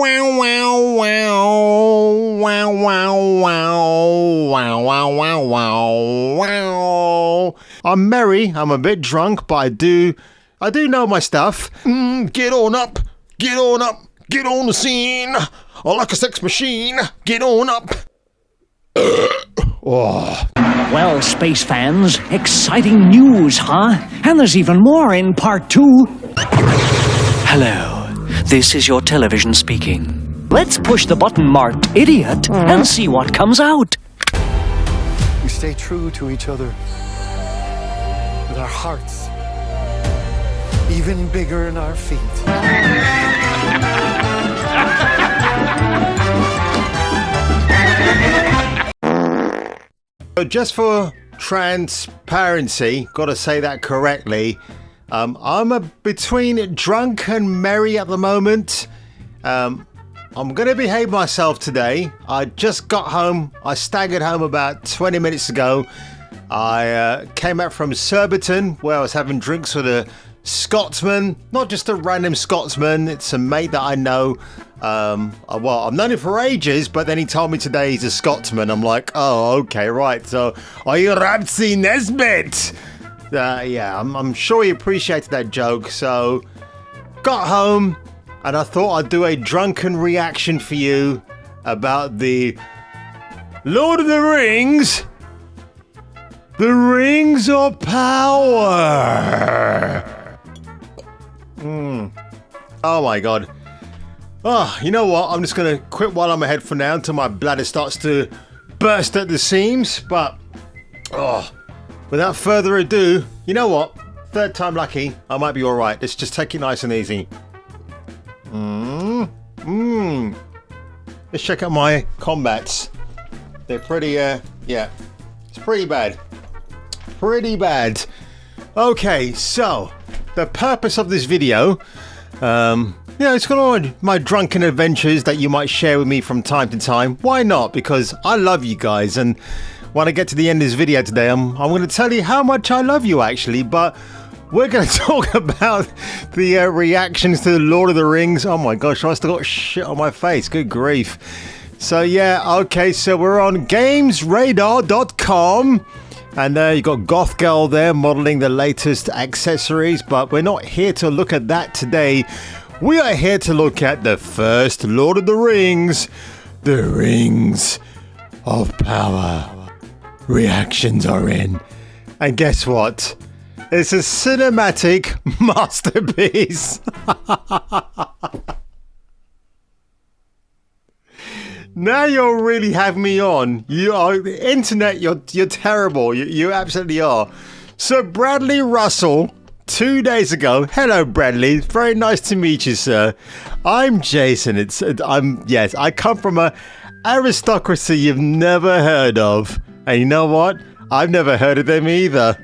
Wow, wow, wow. Wow, wow, wow. Wow, wow, wow, wow. Wow. I'm merry, I'm a bit drunk, but I do know my stuff. Get on up, get on up, get on the scene. I like a sex machine. Get on up. Oh. Well, space fans, exciting news, huh? And there's even more in part 2. Hello, this is your television speaking. Let's push the button marked idiot and see what comes out. We stay true to each other with our hearts even bigger in our feet. So just for transparency, gotta say that correctly. I'm between drunk and merry at the moment. I'm gonna behave myself today. I just got home. I staggered home about 20 minutes ago. I came out from Surbiton where I was having drinks with a Scotsman, not just a random Scotsman. It's a mate that I know. Well, I've known him for ages, but then he told me today he's a Scotsman. I'm like, oh, okay, right. So, are you Ramsay Nesbitt? Yeah, I'm sure he appreciated that joke. So, got home, and I thought I'd do a drunken reaction for you about the Lord of the Rings. The Rings of Power. Oh my god. Oh, you know what? I'm just going to quit while I'm ahead for now until my bladder starts to burst at the seams. But, without further ado, you know what? Third time lucky, I might be alright. Let's just take it nice and easy. Let's check out my combats. They're pretty, yeah. It's pretty bad. Pretty bad. Okay, so, the purpose of this video, it's got all my drunken adventures that you might share with me from time to time. Why not? Because I love you guys, and when I get to the end of this video today, I'm going to tell you how much I love you actually, but we're going to talk about the reactions to the Lord of the Rings. Oh my gosh, I still got shit on my face. Good grief. So yeah, okay, so we're on gamesradar.com. And you got Goth Girl there modeling the latest accessories, but we're not here to look at that today. We are here to look at the first Lord of the Rings, the Rings of Power. Reactions are in. And guess what? It's a cinematic masterpiece. Now you'll really have me on. You are the internet. You're terrible. You absolutely are. So Bradley Russell, 2 days ago. Hello, Bradley. Very nice to meet you, sir. I'm Jason. I come from a aristocracy you've never heard of, and you know what? I've never heard of them either.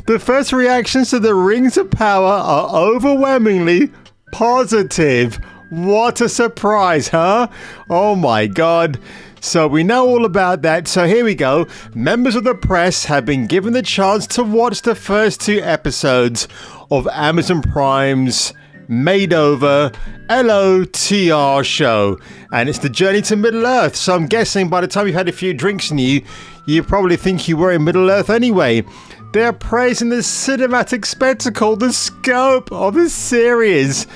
The first reactions to the Rings of Power are overwhelmingly positive. What a surprise, huh? Oh my god. So we know all about that. So here we go. Members of the press have been given the chance to watch the first 2 episodes of Amazon Prime's made-over LOTR show. And it's the journey to Middle-earth. So I'm guessing by the time you've had a few drinks in you, you probably think you were in Middle-earth anyway. They're praising the cinematic spectacle, the scope of the series,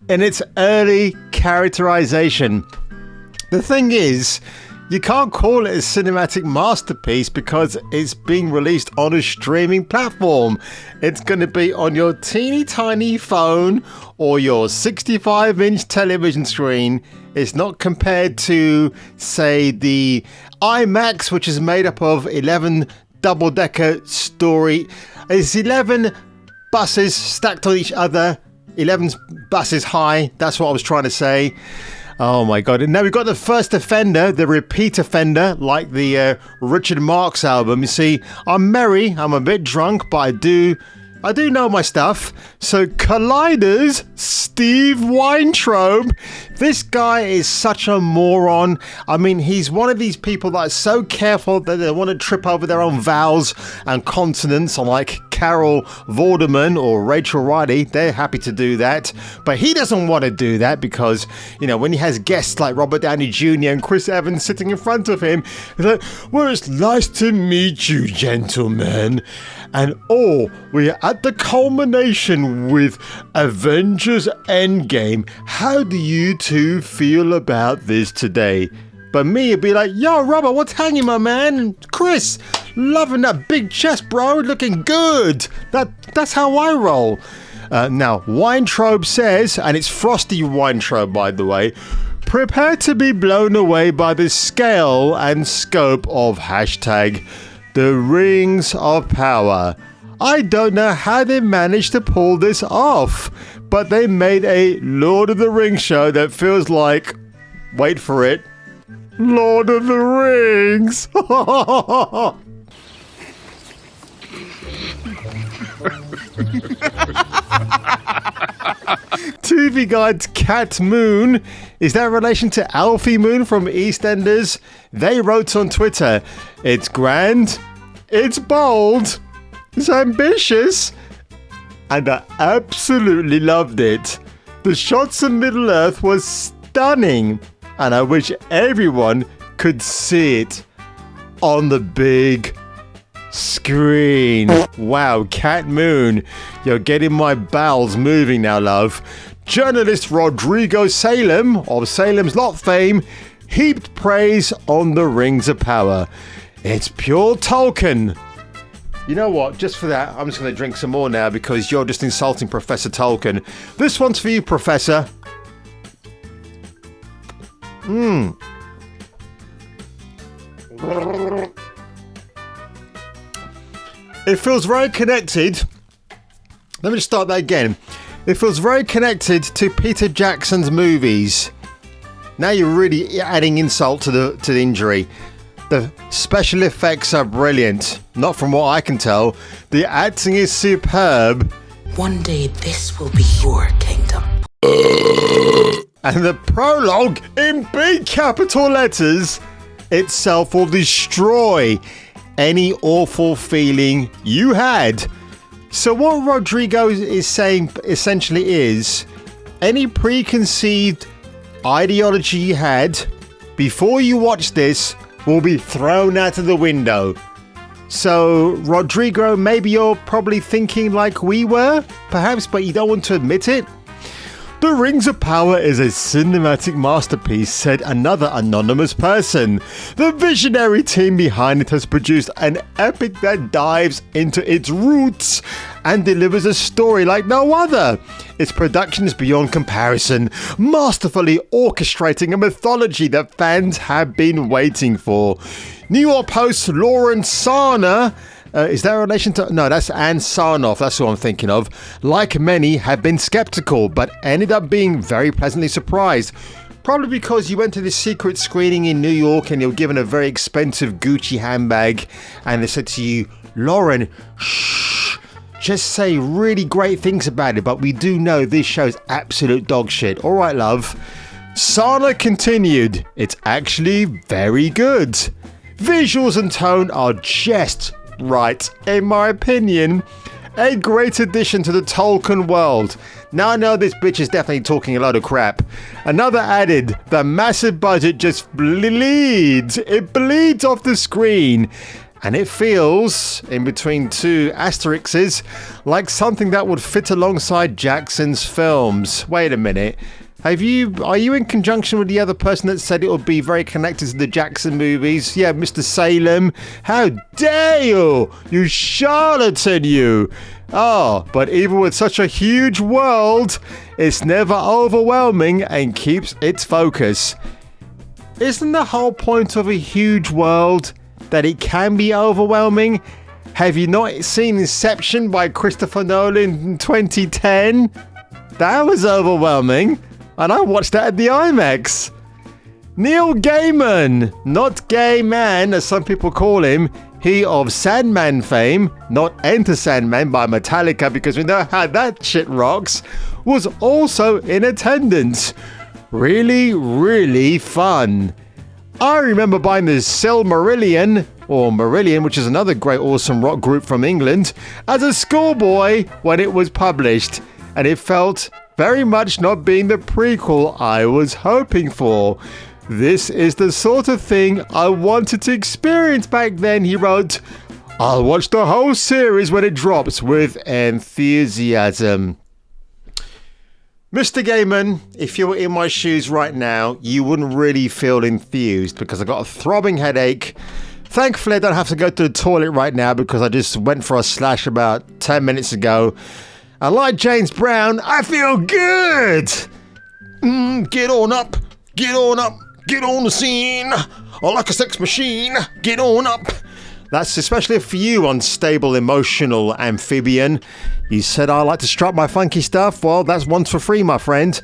in its early characterization. The thing is, you can't call it a cinematic masterpiece because it's being released on a streaming platform. It's going to be on your teeny tiny phone or your 65-inch television screen. It's not compared to, say, the IMAX, which is made up of 11 double-decker story. It's 11 buses stacked on each other. 11 buses high, that's what I was trying to say. Oh my god. And now we've got the first offender, the repeat offender, like the Richard Marx album. You see, I'm merry, I'm a bit drunk, but I do know my stuff. So Collider's Steve Weintraub. This guy is such a moron. I mean, he's one of these people that are so careful that they want to trip over their own vowels and consonants. I'm like, Carol Vorderman or Rachel Riley, they're happy to do that. But he doesn't want to do that because, when he has guests like Robert Downey Jr. and Chris Evans sitting in front of him, he's like, well, it's nice to meet you, gentlemen. And we're at the culmination with Avengers Endgame. How do you two feel about this today? But me, it'd be like, yo, Robert, what's hanging, my man? Chris, loving that big chest, bro, looking good. That's how I roll. Now, Weintraub says, and it's Frosty Weintraub, by the way, prepare to be blown away by the scale and scope of hashtag the Rings of Power. I don't know how they managed to pull this off, but they made a Lord of the Rings show that feels like, wait for it, Lord of the Rings. TV Guide's Cat Moon. Is that a relation to Alfie Moon from EastEnders? They wrote on Twitter, it's grand, it's bold, it's ambitious, and I absolutely loved it. The shots of Middle-earth was stunning, and I wish everyone could see it on the big screen. Wow, Cat Moon, you're getting my bowels moving now, love. Journalist Rodrigo Salem of Salem's Lot fame heaped praise on the Rings of Power. It's pure Tolkien. You know what? Just for that, I'm just going to drink some more now because you're just insulting Professor Tolkien. This one's for you, Professor. It feels very connected. Let me just start that again. It feels very connected to Peter Jackson's movies. Now you're really adding insult to the injury. The special effects are brilliant. Not from what I can tell. The acting is superb. One day this will be your kingdom. And the prologue in big capital letters itself will destroy any awful feeling you had. So what Rodrigo is saying essentially is any preconceived ideology you had before you watch this will be thrown out of the window. So Rodrigo, maybe you're probably thinking like we were, perhaps, but you don't want to admit it. The Rings of Power is a cinematic masterpiece, said another anonymous person. The visionary team behind it has produced an epic that dives into its roots and delivers a story like no other. Its production is beyond comparison, masterfully orchestrating a mythology that fans have been waiting for. New York Post's Lauren Sarna, is that a relation to... No, that's Anne Sarnoff. That's who I'm thinking of. Like many, have been skeptical, but ended up being very pleasantly surprised. Probably because you went to this secret screening in New York and you were given a very expensive Gucci handbag. And they said to you, Lauren, shh, just say really great things about it. But we do know this show's absolute dog shit. All right, love. Sarna continued, it's actually very good. Visuals and tone are just... right, in my opinion, a great addition to the Tolkien world. Now I know this bitch is definitely talking a lot of crap. Another added, the massive budget just bleeds. It bleeds off the screen. And it feels, in between two asterisks, like something that would fit alongside Jackson's films. Wait a minute. Are you in conjunction with the other person that said it would be very connected to the Jackson movies? Yeah, Mr. Salem. How dare you! You charlatan, you! Oh, but even with such a huge world, it's never overwhelming and keeps its focus. Isn't the whole point of a huge world that it can be overwhelming? Have you not seen Inception by Christopher Nolan in 2010? That was overwhelming. And I watched that at the IMAX. Neil Gaiman, not gay man as some people call him, he of Sandman fame, not Enter Sandman by Metallica because we know how that shit rocks, was also in attendance. Really, really fun. I remember buying the Silmarillion or Marillion, which is another great awesome rock group from England, as a schoolboy when it was published, and it felt very much not being the prequel I was hoping for. This is the sort of thing I wanted to experience back then, he wrote. I'll watch the whole series when it drops with enthusiasm. Mr. Gaiman, if you were in my shoes right now, you wouldn't really feel enthused because I got a throbbing headache. Thankfully, I don't have to go to the toilet right now because I just went for a slash about 10 minutes ago. And like James Brown, I feel good. Get on up, get on up, get on the scene. I like a sex machine, get on up. That's especially for you, unstable, emotional amphibian. You said I like to strut my funky stuff. Well, that's once for free, my friend.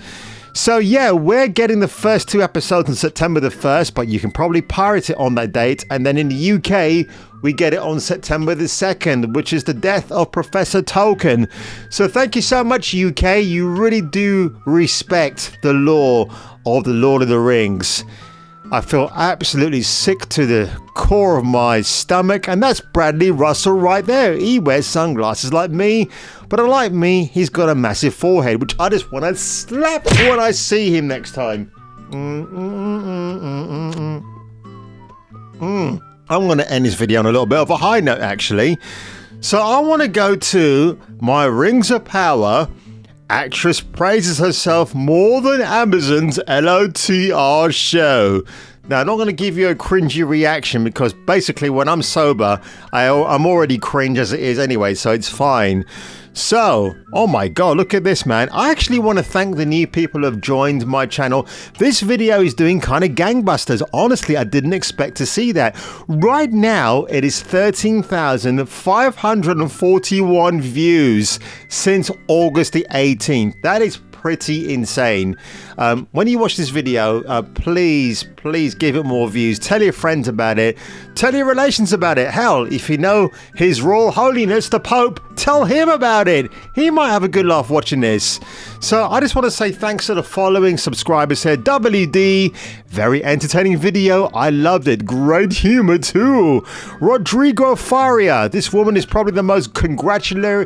So yeah, we're getting the first 2 episodes on September the 1st, but you can probably pirate it on that date. And then in the UK, we get it on September the 2nd, which is the death of Professor Tolkien. So thank you so much, UK. You really do respect the lore of the Lord of the Rings. I feel absolutely sick to the core of my stomach, and that's Bradley Russell right there. He wears sunglasses like me, but unlike me, he's got a massive forehead, which I just want to slap when I see him next time. I'm going to end this video on a little bit of a high note, actually. So I want to go to my Rings of Power. Actress praises herself more than Amazon's LOTR show. Now, I'm not going to give you a cringy reaction because basically when I'm sober, I'm already cringe as it is anyway, so it's fine. So, oh my god, look at this, man. I actually want to thank the new people who have joined my channel. This video is doing kind of gangbusters. Honestly, I didn't expect to see that. Right now, it is 13,541 views since August the 18th. That is pretty insane. When you watch this video, please give it more views. Tell your friends about it. Tell your relations about it. Hell, if you know His Royal Holiness the Pope, tell him about it. He might have a good laugh watching this. So I just want to say thanks to the following subscribers here. WD, very entertaining video. I loved it. Great humor too. Rodrigo Faria. This woman is probably the most congratulatory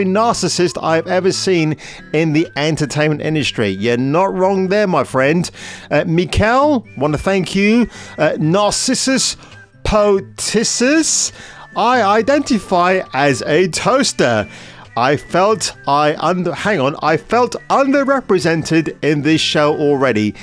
narcissist I've ever seen in the entertainment industry. You're not wrong there, my friend. Mikel, want to thank you. Narcissus Potissus. I identify as a toaster. I felt underrepresented in this show already.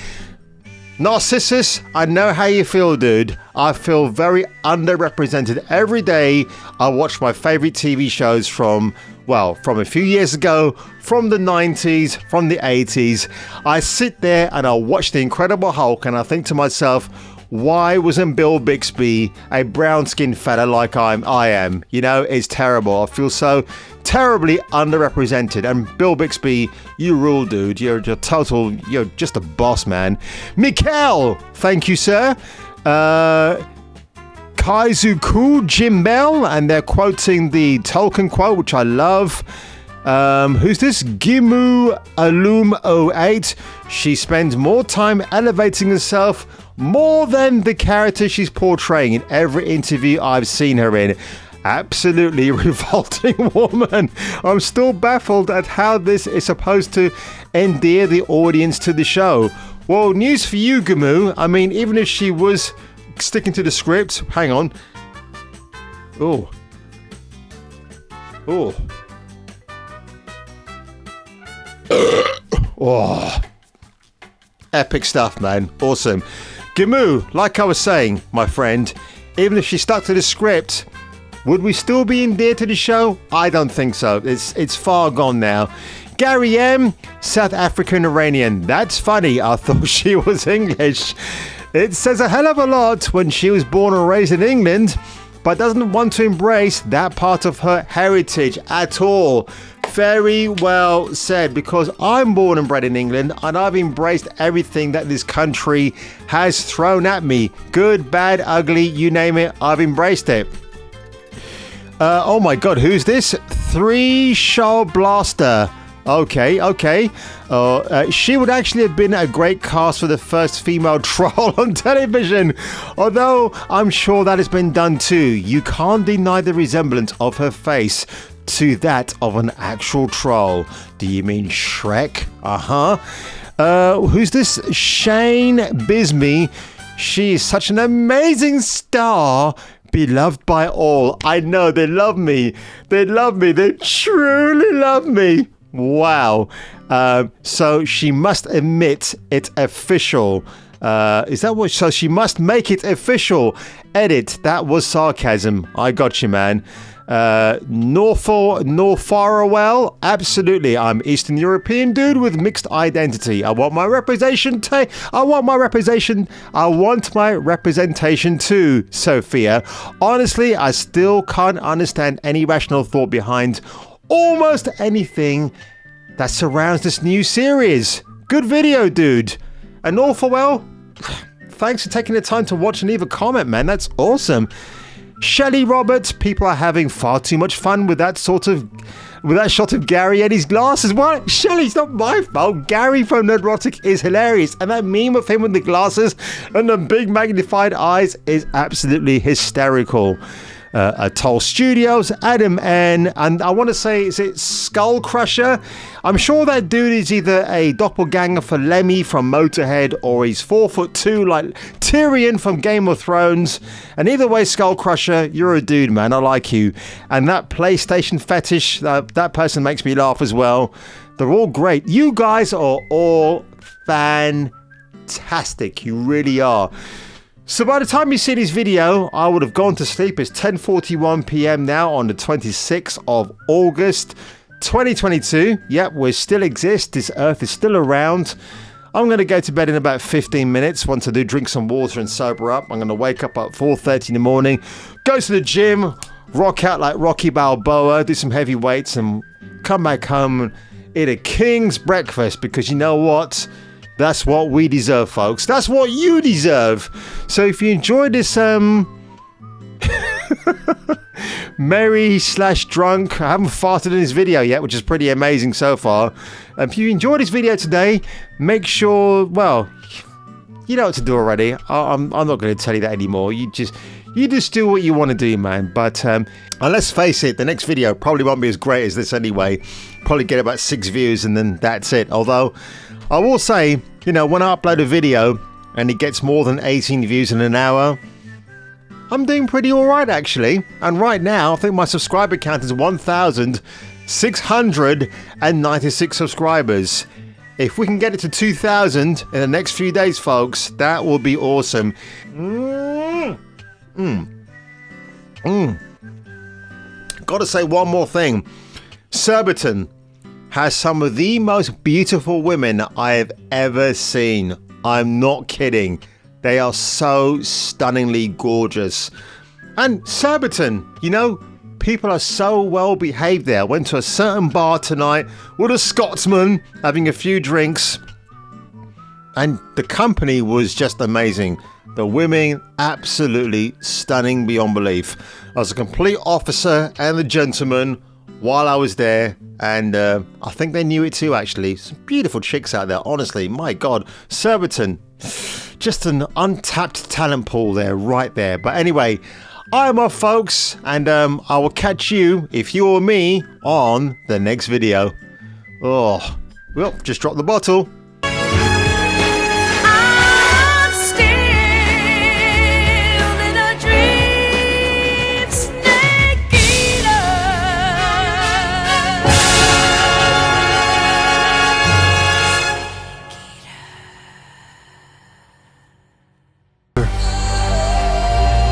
Narcissus, I know how you feel, dude. I feel very underrepresented. Every day I watch my favorite TV shows from a few years ago, from the 90s, from the 80s. I sit there and I watch The Incredible Hulk and I think to myself, why wasn't Bill Bixby a brown-skinned fella like I am? You know, it's terrible. I feel so terribly underrepresented. And Bill Bixby, you rule, dude. You're just a boss, man. Mikel, thank you, sir. Kaizuku Jimbel, and they're quoting the Tolkien quote, which I love. Who's this? Gimu Alum 08. She spends more time elevating herself more than the character she's portraying in every interview I've seen her in. Absolutely revolting woman. I'm still baffled at how this is supposed to endear the audience to the show. Well, news for you, Gimu. I mean, even if she was sticking to the script, hang on. Oh. Epic stuff, man. Awesome. Gimu, like I was saying, my friend, even if she stuck to the script, would we still be endeared to the show? I don't think so. It's far gone now. Gary M, South African Iranian. That's funny. I thought she was English. It says a hell of a lot when she was born and raised in England, but doesn't want to embrace that part of her heritage at all. Very well said, because I'm born and bred in England and I've embraced everything that this country has thrown at me. Good, bad, ugly, you name it, I've embraced it. Oh my god, who's this? 3 Shell Blaster. Okay. She would actually have been a great cast for the first female troll on television. Although I'm sure that has been done too. You can't deny the resemblance of her face to that of an actual troll. Do you mean Shrek? Who's this? Shane Bisbee. She is such an amazing star. Beloved by all. I know, they love me. They truly love me. Wow. So she must admit it official. Is that what? So she must make it official. Edit. That was sarcasm. I got you, man. Norfarwell. Absolutely. I'm Eastern European dude with mixed identity. I want my representation too, Sophia. Honestly, I still can't understand any rational thought behind almost anything that surrounds this new series. Good video, dude. And Norfarwell, thanks for taking the time to watch and leave a comment, man. That's awesome. Shelley Roberts, people are having far too much fun with that shot of Gary and his glasses. What? Shelley, it's not my fault. Gary from Nerdrotic is hilarious, and that meme of him with the glasses and the big magnified eyes is absolutely hysterical. Atoll Studios, Adam N, and I want to say, is it Skull Crusher? I'm sure that dude is either a doppelganger for Lemmy from Motorhead, or he's 4'2" like Tyrion from Game of Thrones. And either way, Skull Crusher, you're a dude, man. I like you. And that PlayStation fetish, that person makes me laugh as well. They're all great. You guys are all fantastic. You really are. So by the time you see this video, I would have gone to sleep. It's 10:41 p.m. now on the 26th of August, 2022. Yep, we still exist. This earth is still around. I'm going to go to bed in about 15 minutes once I do drink some water and sober up. I'm going to wake up at 4:30 in the morning, go to the gym, rock out like Rocky Balboa, do some heavy weights, and come back home and eat a king's breakfast, because you know what? That's what we deserve, folks. That's what you deserve. So if you enjoyed this merry/drunk, I haven't farted in this video yet, which is pretty amazing so far. If you enjoyed this video today, make sure, well, you know what to do already. I'm not going to tell you that anymore. You just do what you want to do, man. But let's face it, the next video probably won't be as great as this anyway. Probably get about 6 views and then that's it. Although I will say, you know, when I upload a video and it gets more than 18 views in an hour, I'm doing pretty alright actually. And right now, I think my subscriber count is 1,696 subscribers. If we can get it to 2,000 in the next few days, folks, that will be awesome. Gotta say one more thing. Surbiton has some of the most beautiful women I have ever seen. I'm not kidding. They are so stunningly gorgeous. And Surbiton, you know, people are so well behaved there. I went to a certain bar tonight with a Scotsman having a few drinks, and the company was just amazing. The women, absolutely stunning beyond belief. I was a complete officer and a gentleman while I was there, and I think they knew it too, actually. Some beautiful chicks out there, honestly. My God, Surbiton, just an untapped talent pool there, right there. But anyway, I'm off, folks, and I will catch you, if you or me, on the next video. Oh, well, just dropped the bottle.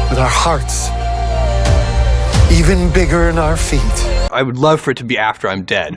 With our hearts even bigger than our feet. I would love for it to be after I'm dead.